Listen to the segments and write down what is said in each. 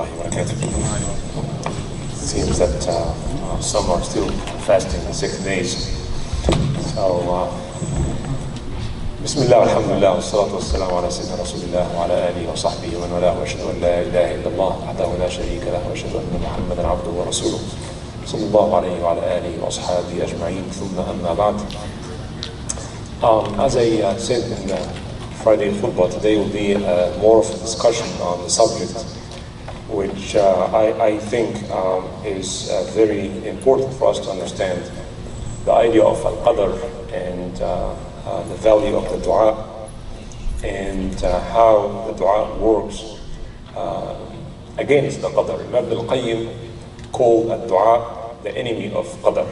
warahmatullahi wabarakatuh. Seems that some are still fasting the 6 days. So, Bismillah, alhamdulillah, wassalatu wassalamu ala sayyidina rasulillah wa ala alihi wa sahbihi wa man wala wa ashhadu an la ilaha illallah wahdahu la sharika lahu wa ashhadu anna Muhammadan abduhu wa rasuluh sallallahu alayhi wa ala alihi wa ashabihi ajma'in thumma amma ba'd. As I said in the Friday khutbah, today will be more of a discussion on the subject, which I think is very important for us to understand the idea of al-qadar and the value of the dua and how the dua works against the qadar. Ibn al-Qayyim called the dua the enemy of qadar.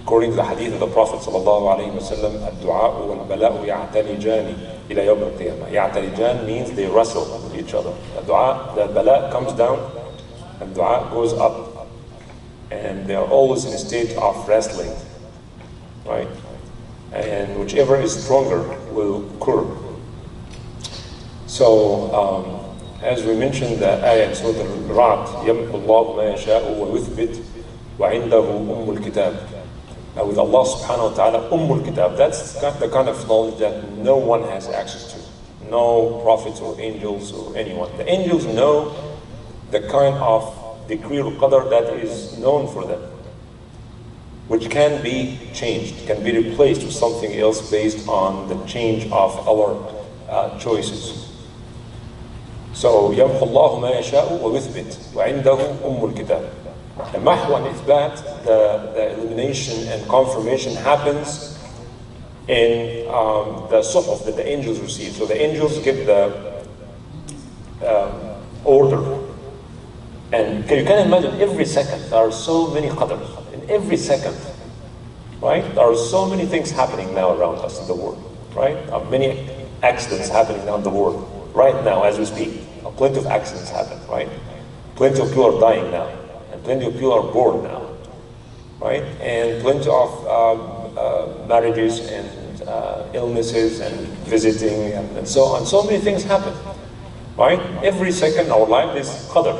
According to the hadith of the Prophet sallallahu alaihi wasallam, ad-du'a wal bala'u ya'talijani ila yawm al-qiyamah. Ya'talijan means they wrestle with each other. The bala comes down, and dua goes up, and they are always in a state of wrestling, right? And whichever is stronger will occur. So, as we mentioned, the ayah in Surah Al-Ra'd, يَمْحُ اللَّهُ مَا يَشَاءُ وَيُثْبِتُ وَعِنْدَهُ أُمُّ الْكِتَابِ. With Allah subhanahu wa ta'ala, Ummul Kitab, that's the kind of knowledge that no one has access to. No prophets or angels or anyone. The angels know the kind of decree or qadar that is known for them, which can be changed, can be replaced with something else based on the change of our choices. So, يَمْحُ اللَّهُ مَا يَشَاءُ وَيُثْبِتُ وَعِنْدَهُ أُمُّ الْكِتَابِ. The mahwa and ithbat, the elimination and confirmation happens in the suhuf that the angels receive. So the angels get the order. And you can imagine every second there are so many qadars. In every second, right? There are so many things happening now around us in the world, right? Many accidents happening now in the world, right now as we speak. Plenty of accidents happen, right? Plenty of people are dying now. Plenty of people are born now, right? And plenty of marriages and illnesses and visiting and so on. So many things happen, right? Every second our life is qadar.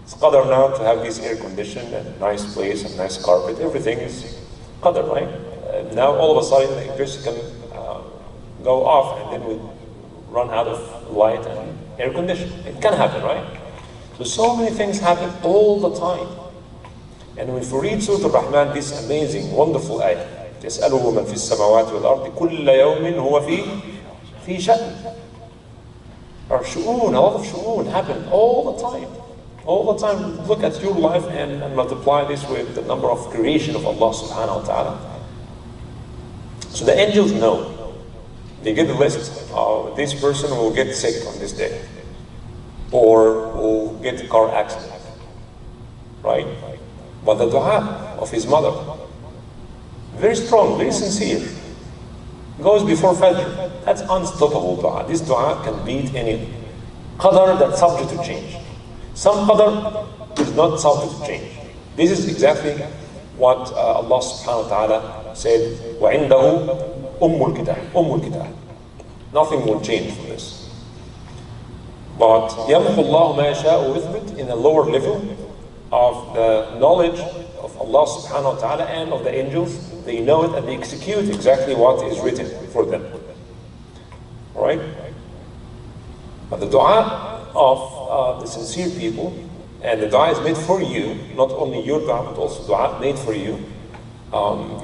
It's qadar now to have this air conditioned and nice place and nice carpet. Everything is qadar, right? Now all of a sudden the electricity can go off and then we run out of light and air conditioning. It can happen, right? So many things happen all the time. And when we read Surah Al-Rahman, this amazing, wonderful ayah, يَسْأَلُهُ مَنْ فِي السَّمَاوَاتِ وَالْأَرْضِ كُلَّ يَوْمٍ هُوَ فِي شَأْنٍ. Our shu'un, a lot of shu'un happen all the time. All the time. Look at your life and multiply this with the number of creation of Allah subhanahu wa ta'ala. So the angels know. They get the list. This person will get sick on this day, or will get a car accident, right? But the dua of his mother, very strong, very sincere, goes before Fajr. That's unstoppable dua. This dua can beat any qadar that's subject to change. Some qadar is not subject to change. This is exactly what Allah subhanahu wa ta'ala said, وَعِنْدَهُ أُمُّ الْكِتَابِ. Nothing will change from this. But يَمْحُ اللَّهُ مَا يَشَاءُ وَيُثْبِتُ in a lower level of the knowledge of Allah subhanahu wa ta'ala and of the angels. They know it and they execute exactly what is written for them. Alright? But the dua of the sincere people, and the dua is made for you, not only your dua but also dua made for you,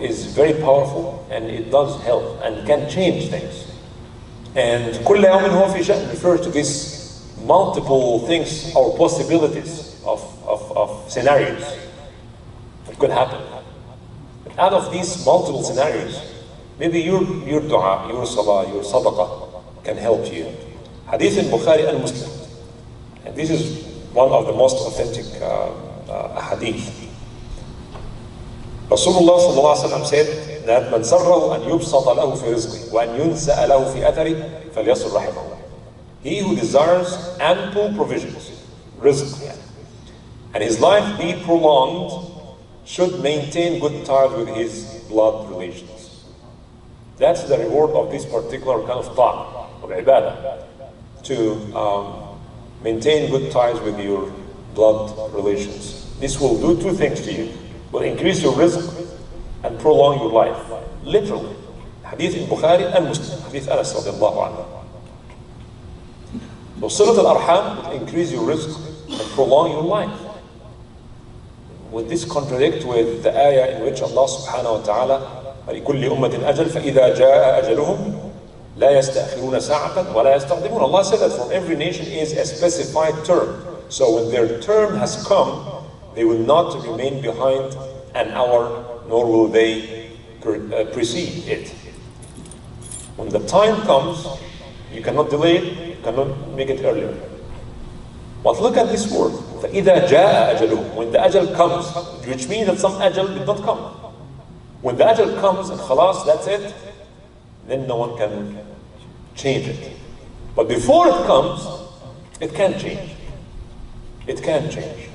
is very powerful, and it does help and can change things. And كُلَّ يَوْمٍ هُوَ فِي شَأْنٍ refers to this multiple things or possibilities of scenarios that could happen. But out of these multiple scenarios, maybe your dua, your salah, your sadaqah can help you. Hadith in Bukhari and Muslim. And this is one of the most authentic hadith. Rasulullah sallallahu alaihi wasallam said that man sarrahu an yubsata lahu fi rizqi wa an yunsa'a lahu fi athari falyasur rahimahu. He who desires ample provisions, rizq, and his life be prolonged, should maintain good ties with his blood relations. That's the reward of this particular kind of ta'ah, of ibadah, to maintain good ties with your blood relations. This will do two things to you. Will increase your rizq and prolong your life. Literally. Hadith in Bukhari and Muslim. Hadith Anas radiallahu anhu. So Silat al-Arham will increase your rizq and prolong your life. Would this contradict with the ayah in which Allah subhanahu wa ta'ala لِكُلِّ أُمَّةٍ أَجَلٍ فَإِذَا جَاءَ أَجَلُهُمْ لَا يَسْتَأْخِرُونَ سَاعَةً وَلَا يَسْتَقْدِمُونَ. Allah said that from every nation is a specified term. So when their term has come, they will not remain behind an hour, nor will they precede it. When the time comes, you cannot delay it, you cannot make it earlier. But look at this word, فَإِذَا جَاءَ أَجَلُهُمْ. When the ajal comes, which means that some ajal did not come. When the ajal comes and khalas, that's it, then no one can change it. But before it comes, it can change. It can change.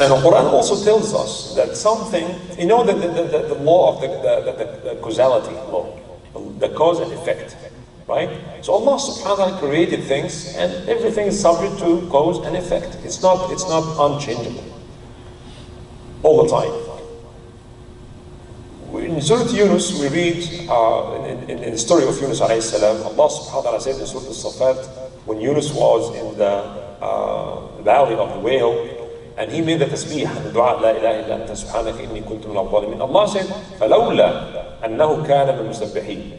And the Quran also tells us that something, you know, the law of the causality law, the cause and effect, right? So Allah subhanahu wa ta'ala created things and everything is subject to cause and effect. It's not unchangeable all the time. In Surah Yunus, we read in the story of Yunus alayhi salam, Allah subhanahu wa ta'ala said in Surah Al-Safat, when Yunus was in the valley of the whale, and he made the tasbih and the dua, la ilaha illa anta subhanaka inni kuntu min al-zalimin. Allah said, فَلَوْلَا أَنَّهُ كَانَ مِنَ الْمُسَبِّحِينَ.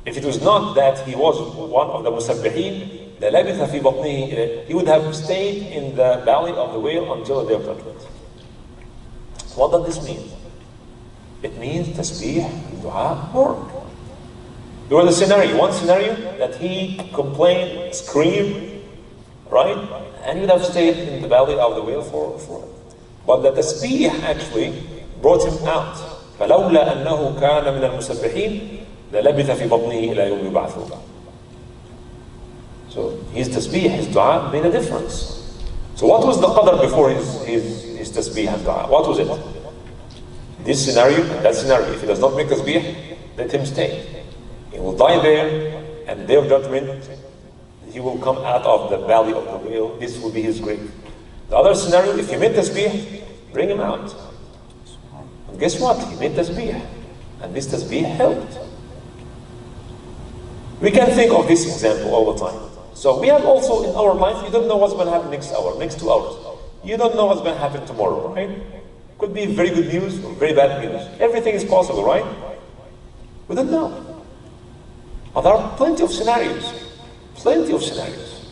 If it was not that he was one of the musabbihin, لَلَبِثَ فِي بَطْنِهِ, he would have stayed in the belly of the whale until the day of judgment. What does this mean? It means tasbih and dua work. There was a scenario, one scenario that he complained, screamed, right? And he would have stayed in the belly of the whale for it. But the tasbih actually brought him out. فَلَوْلَا أَنَّهُ كَانَ مِنَ الْمُسَبِّحِينَ لَلَبِثَ فِي بَطْنِهِ إِلَى يَوْمِ يُبْعَثُونَ. So his tasbih, his dua made a difference. So what was the qadr before his tasbih and dua? What was it? This scenario and that scenario. If he does not make tasbih, let him stay. He will die there, and day of judgment, he will come out of the valley of the whale. This will be his grave. The other scenario, if he made tasbih, bring him out. And guess what? He made tasbih. And this tasbih helped. We can think of this example all the time. So we have also in our life, you don't know what's going to happen next hour, next 2 hours. You don't know what's going to happen tomorrow, right? Could be very good news or very bad news. Everything is possible, right? We don't know. But there are plenty of scenarios. Plenty of scenarios.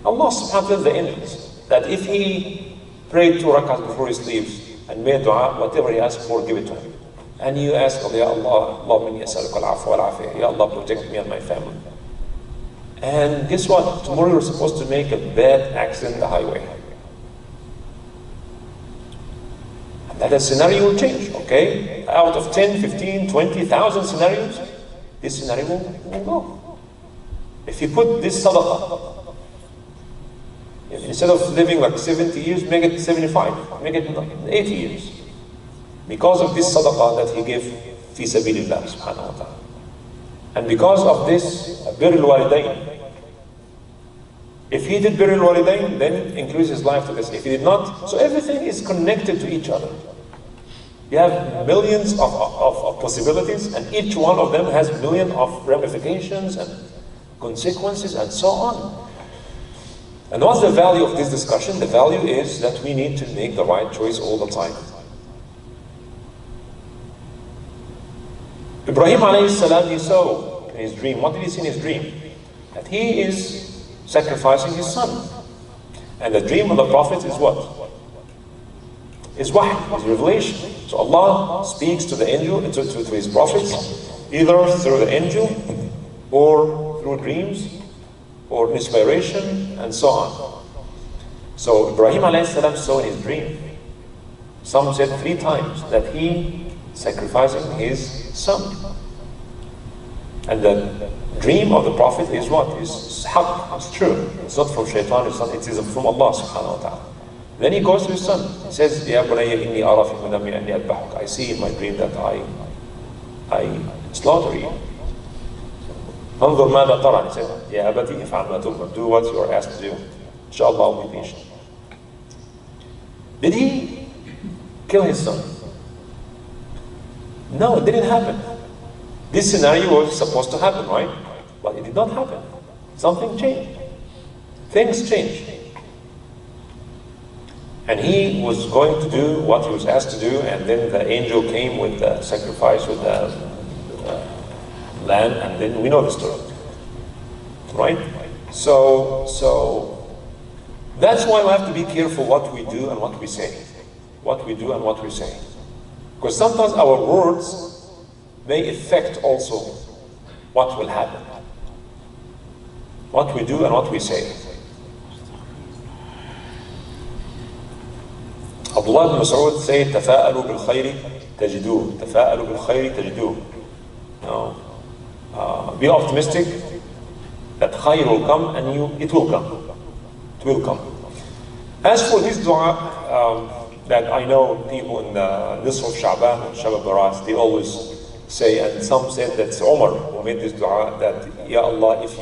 Allah subhanahu wa ta'ala tells the angels that if he prayed 2 rakats before he sleeps and made dua, whatever he asked for, give it to him. And you ask, oh, Ya Allah, Allahumma inni as'aluka al-afwa wal-afiyah. Ya Allah, protect me and my family. And guess what? Tomorrow you're supposed to make a bad accident on the highway. And that scenario will change, okay? Out of 10, 15, 20,000 scenarios, this scenario will go. If you put this sadaqah, instead of living like 70 years, make it 75, make it 80 years. Because of this sadaqah that he gave fi sabilillah subhanahu wa ta'ala. And because of this birr al-walidain. If he did birr al-walidain, then increase his life to this. If he did not, so everything is connected to each other. You have millions of possibilities, and each one of them has millions of ramifications and consequences and so on. And what's the value of this discussion? The value is that we need to make the right choice all the time. Ibrahim alayhi salam, he saw in his dream, what did he see in his dream? That he is sacrificing his son. And the dream of the Prophet is what? Is wahy, is revelation. So Allah speaks to the angel, to his prophets, either through the angel, or through dreams, or inspiration, and so on. So Ibrahim alayhi salam saw in his dream, some said 3 times, that he sacrificing his son. And the dream of the Prophet is what? Is haqq, it's true. It's not from shaitan, it is from Allah subhanahu wa ta'ala. Then he goes to his son. He says, "Ya bunayya inni ara fi manami anni adbahuk." I see in my dream that I slaughter you. انظر ماذا ترى. He said, "Ya abati if'al ma tu'mar." Do what you are asked to do. Inshallah, I'll be patient. Did he kill his son? No, it didn't happen. This scenario was supposed to happen, right? But it did not happen. Something changed. Things changed. And he was going to do what he was asked to do, and then the angel came with the sacrifice, with the lamb, and then we know the story. Right? So that's why we have to be careful what we do and what we say. What we do and what we say. Because sometimes our words may affect also what will happen. What we do and what we say. Abdullah ibn Mas'ud said, "Tafa'alu bil khayri tajiduh." Tafa'alu bil khayri tajiduh. Be optimistic that khayr will come, and it will come. It will come. As for this dua, that I know people in Nisr of Sha'ban and Shab Baras, they always say, and some said that it's Umar who made this dua, that, Ya Allah, if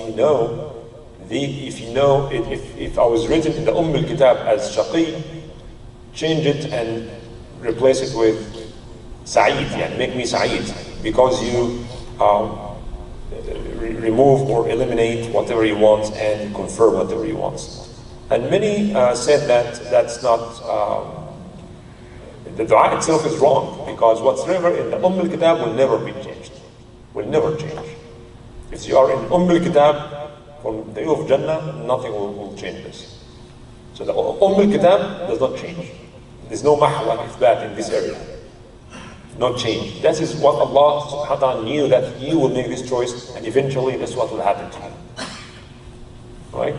I was written in the al-Kitab as Shaqi, change it and replace it with Sa'id, and make me Sa'id, because you remove or eliminate whatever you want and confirm whatever you want. And many said that that's not, the dua itself is wrong, because whatsoever in the al-Kitab will never be changed. Will never change. If you are in al-Kitab, from the view of Jannah, nothing will change this. So the al-Kitab does not change. There's no mahwa ithbat in this area. No change. That is what Allah subhanahu wa ta'ala knew, that you will make this choice, and eventually that's what will happen to you. Right?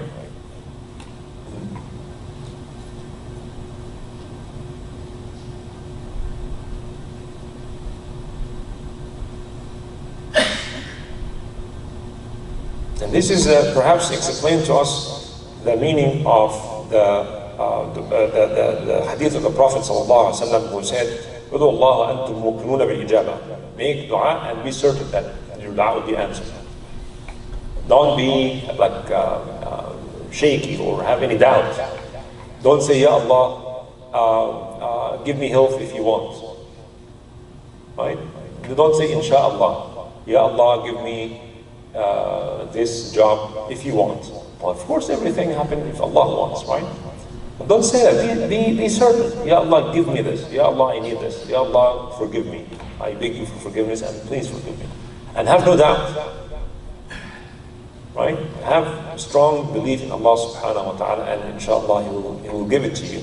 And this is perhaps explained to us the meaning of the hadith of the Prophet ﷺ, who said, "Udu Allah antum muqinuna bil ijaba." Make dua and be certain that your dua will be answered. Don't be like shaky or have any doubt. Don't say, "Ya Allah, give me health if you want." Right? Don't say, "Insha'Allah." "Ya Allah, give me this job if you want." Well, of course, everything happens if Allah wants, right? But don't say that. Be certain. "Ya Allah, give me this. Ya Allah, I need this. Ya Allah, forgive me. I beg you for forgiveness, and please forgive me." And have no doubt. Right? Have strong belief in Allah subhanahu wa ta'ala, and inshallah He will give it to you.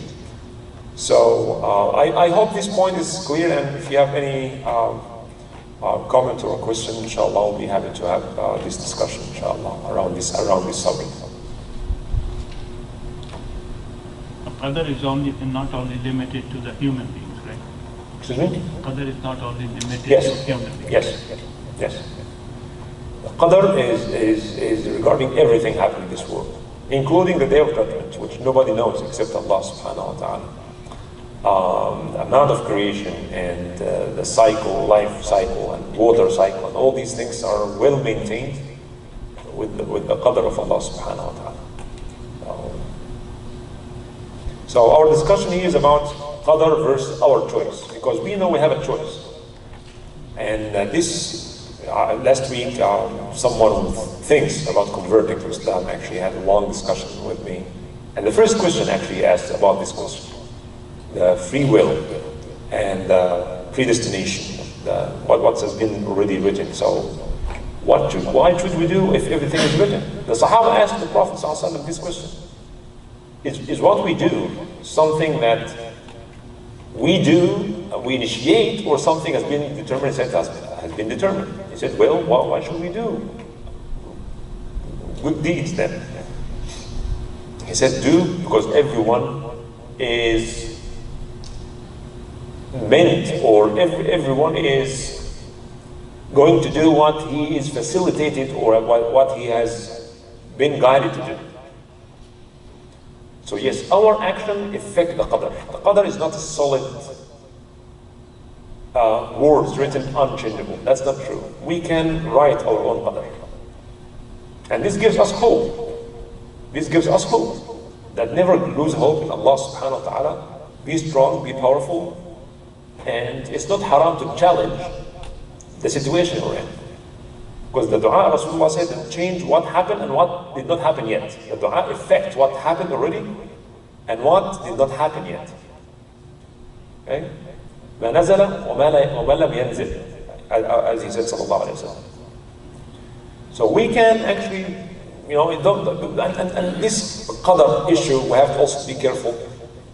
So I hope this point is clear, and if you have any comment or a question, inshallah, we'll be happy to have this discussion, inshallah, around this subject. Qadar is not only limited to the human beings, right? Excuse me? Qadar is not only limited Yes. to human beings. Yes. Qadar is regarding everything happening in this world, including the Day of Judgment, which nobody knows except Allah subhanahu wa ta'ala. The amount of creation and the cycle, life cycle and water cycle, and all these things are well maintained with the qadr of Allah subhanahu wa ta'ala. So our discussion here is about qadr versus our choice, because we know we have a choice. And last week, someone who thinks about converting to Islam actually had a long discussion with me. And the first question actually asked about this question. The free will and predestination, what has been already written. So, why should we do if everything is written? The Sahaba asked the Prophet ﷺ this question: Is what we do something that we do, we initiate, or something has been determined? He said, has been determined. He said, well, why should we do good deeds then? He said, do because everyone is meant, or everyone is going to do what he is facilitated or what he has been guided to do. So yes, our action affect the qadar. The qadar is not a solid words written unchangeable. That's not true. We can write our own qadar. And this gives us hope. This gives us hope. That never lose hope in Allah subhanahu wa ta'ala. Be strong, be powerful. And it's not haram to challenge the situation we're in. Because the dua, Rasulullah said, that change what happened and what did not happen yet. The dua affects what happened already and what did not happen yet. Okay? ما نزل وما لم ينزل, as he said, sallallahu alayhi wa sallam. So we can actually, and this qadar issue, we have to also be careful.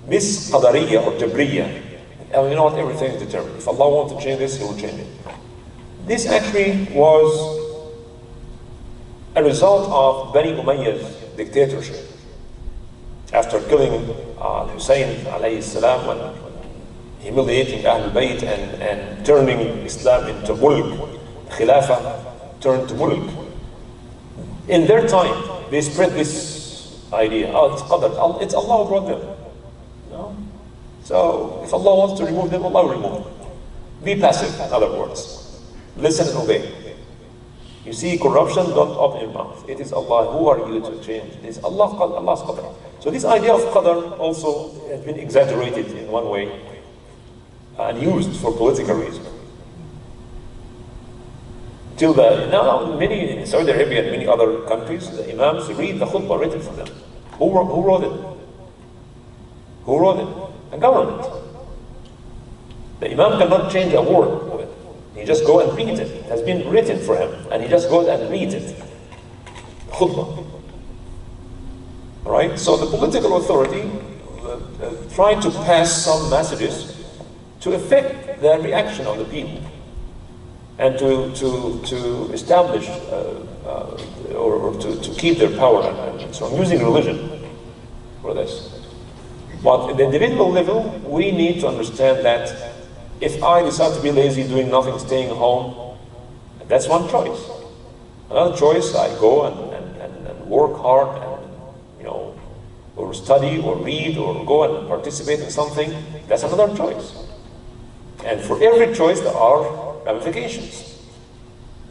This qadariyya or jabriyya, and you know what, everything is determined. If Allah wants to change this, He will change it. This actually was a result of Bani Umayyah's dictatorship. After killing Hussein alayhi salam and humiliating Ahlul Bayt and turning Islam into mulk, Khilafah turned to mulk. In their time, they spread this idea, it's qadar, it's Allah who brought them. No? So if Allah wants to remove them, Allah will remove them. Be passive, in other words. Listen and obey. You see corruption, don't open your mouth. It is Allah. Who are you to change? It is Allah's qadar. So this idea of qadar also has been exaggerated in one way and used for political reasons. Till now, many in Saudi Arabia and many other countries, the imams read the khutbah written for them. Who wrote it? Who wrote it? The government. The imam cannot change a word of it. He just go and read it. It has been written for him, and he just goes and reads it. Khutbah. Right? So the political authority tried to pass some messages to affect the reaction of the people, and to establish or to keep their power, and so I'm using religion for this. But at the individual level, we need to understand that if I decide to be lazy, doing nothing, staying home, that's one choice. Another choice, I go and work hard and or study or read or go and participate in something. That's another choice. And for every choice, there are ramifications,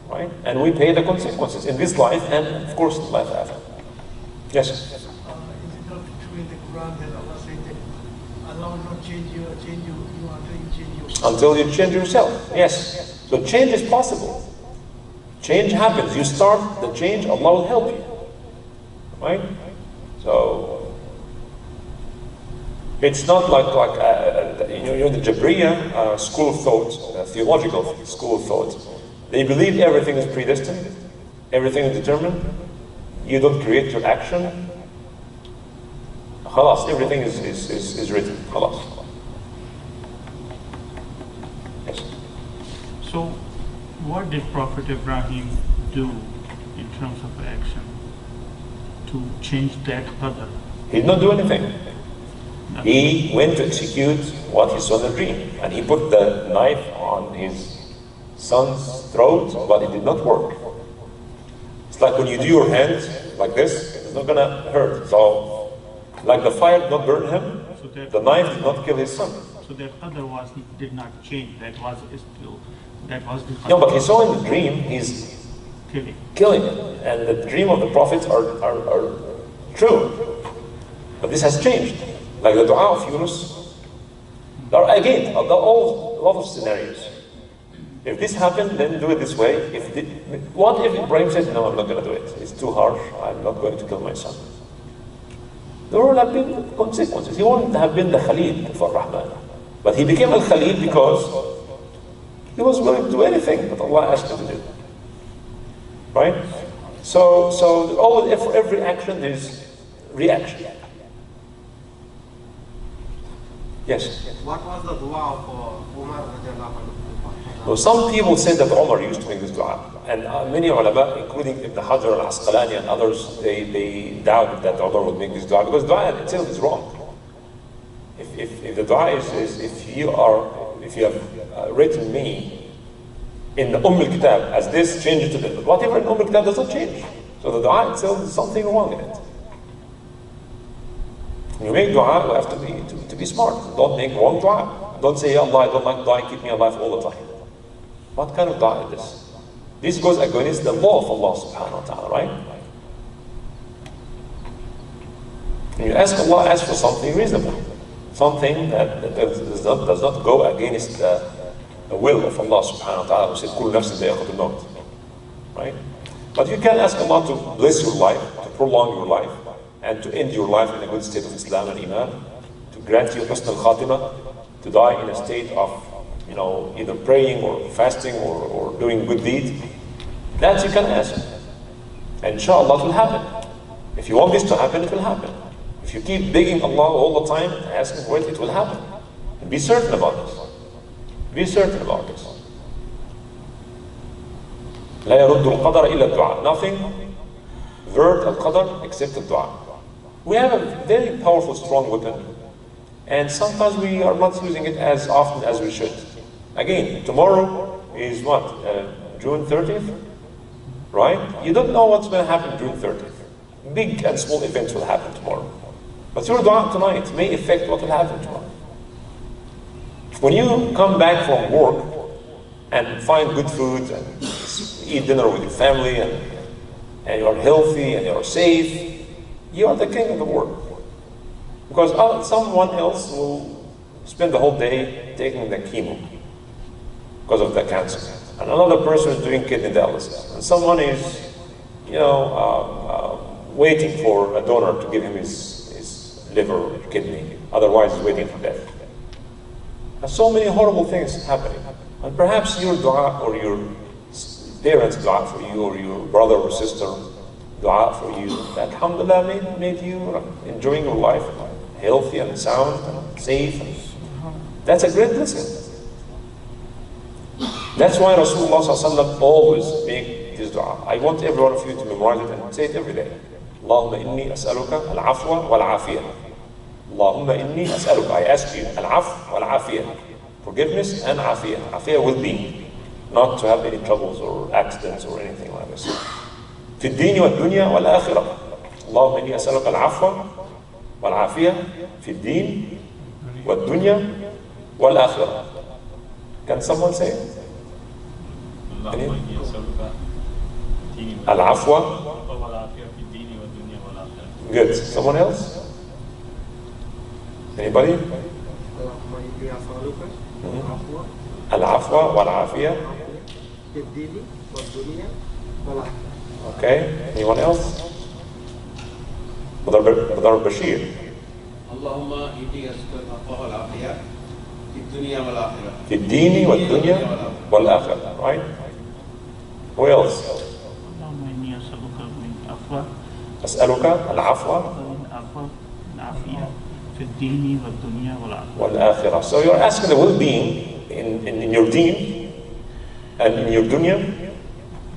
right? And we pay the consequences in this life and, of course, in life after. Yes. Is it not true in the Quran that Allah said that Allah will not change you until you change yourself? Until you change yourself, yes. So change is possible. Change happens. You start the change, Allah will help you, right? So it's not like the Jabriya school of thought, theological school of thought. They believe everything is predestined, everything is determined. You don't create your action. Khalas, everything is written. Khalas. Yes. So, what did Prophet Ibrahim do in terms of action to change that qadar? He did not do anything. He went to execute what he saw in the dream, and he put the knife on his son's throat, but it did not work. It's like when you do your hands like this, it's not gonna hurt. So, like the fire did not burn him, So the knife did not kill his son. So that qadar did not change. That was the qadar. No, but he saw in the dream he's killing him, and the dream of the prophets are true. But this has changed. Like the dua of Yunus, there are again, a lot of scenarios. If this happened, then do it this way. What if Ibrahim said, no, I'm not going to do it. It's too harsh. I'm not going to kill my son. There would have been consequences. He wouldn't have been the Khalid for Rahman. But he became a Khalid because he was willing to do anything that Allah asked him to do. Right? So for every action, there's reaction. Yes? What was the dua of Umar radiallahu anhu? So some people say that Umar used to make this dua. And many ulama, including Ibn Hajar al-Asqalani and others, they doubted that Umar would make this dua, because dua itself is wrong. If the dua is if you have written me in the al-Kitab as this, change it to this. But whatever in al-Kitab does not change. So the dua itself is something wrong in it. When you make dua, you have to be smart. Don't make wrong dua. Don't say, Ya Allah, I don't like dua, keep me alive all the time. What kind of dua is this? This goes against the law of Allah subhanahu wa ta'ala, right? When you ask Allah, ask for something reasonable. Something that does not go against the will of Allah subhanahu wa ta'ala, who said, Kul nafsin da'iqatul maut. Right? But you can ask Allah to bless your life, to prolong your life, and to end your life in a good state of Islam and Iman, to grant you husn al-khatimah, to die in a state of, either praying or fasting or doing good deed. That you can ask. And inshallah it will happen. If you want this to happen, it will happen. If you keep begging Allah all the time, asking for it, it will happen. And be certain about this. Be certain about this. لا يرد القدر إلا الدعاء. Nothing vert al-qadar except the dua. We have a very powerful, strong weapon, and sometimes we are not using it as often as we should. Again, tomorrow is what? June 30th? Right? You don't know what's going to happen June 30th. Big and small events will happen tomorrow. But your dua tonight may affect what will happen tomorrow. When you come back from work and find good food and eat dinner with your family and you're healthy and you're safe, you are the king of the world. Because someone else will spend the whole day taking the chemo because of the cancer. And another person is doing kidney dialysis. And someone is, waiting for a donor to give him his liver or kidney. Otherwise, he's waiting for death. There's so many horrible things happening. And perhaps your dua or your parents' dua for you or your brother or sister dua for you, that alhamdulillah made you enjoying your life, healthy and sound and safe. That's a great blessing. That's why Rasulullah ﷺ always make this dua. I want every one of you to memorize it and say it every day. Allahumma inni as'aluka al-afwa wal-afiyah. Allahumma inni as'aluka. I ask you al-afw wal-afiyah. Forgiveness and afiyah. Afiyah will be not to have any troubles or accidents or anything like this. في الدين والدنيا والآخرة. اللهم إني أسألك العفو والعافية في الدين والدنيا والآخرة. Can someone say it? العفو. Good. Someone else? Anybody? العفو والعافية. Okay. Anyone else? Brother Bashir. اللهم إني أسألك العفو والعافية في الدنيا والآخرة. في الدين والدنيا والآخرة. Right? Who else? اللهم إني أسألك العفو أسألك العفو والعافية في الدين والدنيا والآخرة. والآخرة. So you're asking the well-being in your deen and in your dunya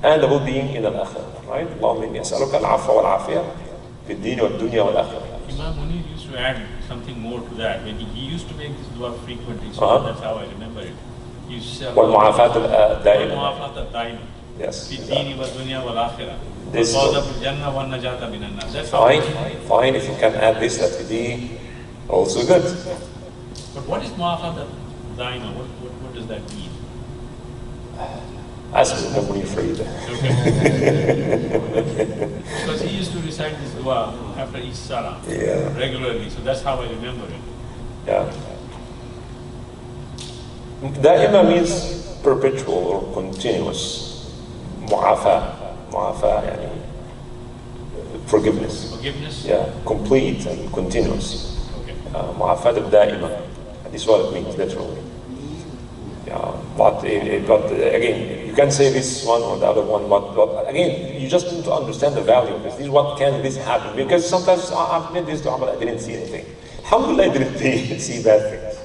and the well-being in al-akhirah. Right? اللهم إني أسألك العفو والعافية في الدين والدنيا والآخرة. Imam Munir used to add something more to that. When he used to make this dua frequently, so that's how I remember it. He used to say, والمعافاة الدائمة. والمعافاة الدائمة. Yes. في الدين والدنيا والآخرة. This والفوز بالجنة والنجاة من النار. That's how. Fine. If you can add this, that would be also good. But what is mu'afat al-daima? What does that mean? Ask me when you're free. Because he used to recite this dua after each salah regularly, so that's how I remember it. Yeah. Da'ima means perpetual or continuous. Mu'afa, yani forgiveness. Forgiveness? Yeah, complete and continuous. Okay. Mu'afat al-da'ima. This is what it means, literally. Yeah, but again, you can say this one or the other one, but again, you just need to understand the value of this. This is what can this happen? Because sometimes I've made this dua, but I didn't see anything. Alhamdulillah, I didn't see bad things.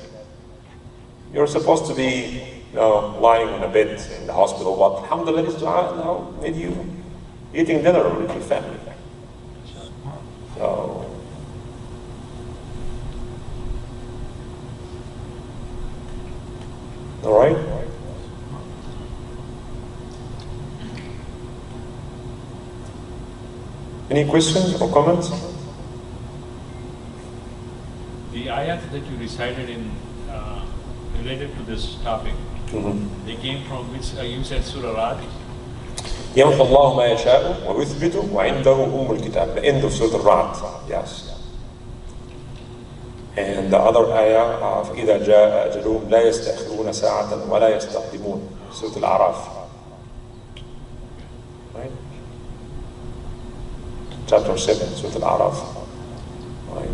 You're supposed to be, lying on a bed in the hospital, but alhamdulillah, this dua now made you eating dinner with your family. So, all right. Any questions or comments? ayat that you recited in related to this topic, they came from which you said Surah Ra'd. يمحو الله ما يشاء ويثبت وعنده الكتاب. The end of Surah Al-Ra'd. Yes. And the other ayah, فإذا جاء أجلهم لا يستأخرون ساعة ولا يستقدمون. Surah Al-A'raf. Right? Chapter 7, Surah Al-A'raf. Right?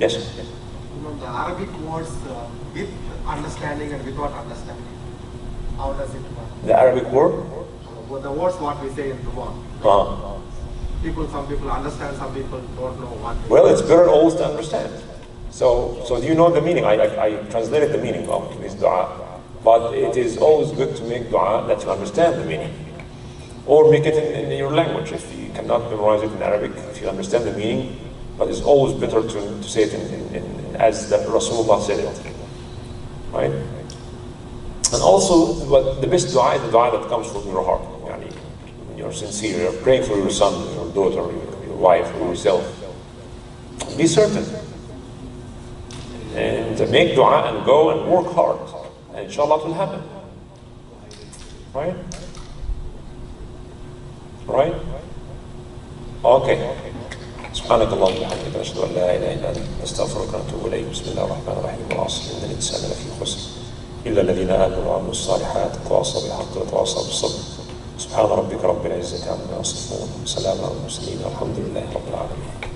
Yes? The Arabic words with understanding and without understanding. How does it work? The Arabic word? The words what we say in Duaa. Some people understand, some people don't know what. Well, it's better always to understand. So do you know the meaning? I translated the meaning of this dua. But it is always good to make dua that you understand the meaning. Or make it in your language. If you cannot memorize it in Arabic, if you understand the meaning, but it's always better to say it in as the Rasulullah said it. Right? And also, the best dua is the dua that comes from your heart. When you're sincere, you're praying for your son, your daughter, your wife, or yourself. Be certain. And make dua and go and work hard. And inshallah it will happen. Right? Right? Okay. سبحانك اللهم وبحمدك نشهد ان لا اله الا انت نستغفرك ونتوب اليك. بسم الله الرحمن الرحيم. والعصر ان الانسان لفي خسر الا الذين امنوا وعملوا الصالحات وتواصوا بالحق وتواصوا بالصبر. سبحان ربك رب العزه عما يصفون وسلام على المرسلين والحمد لله رب العالمين.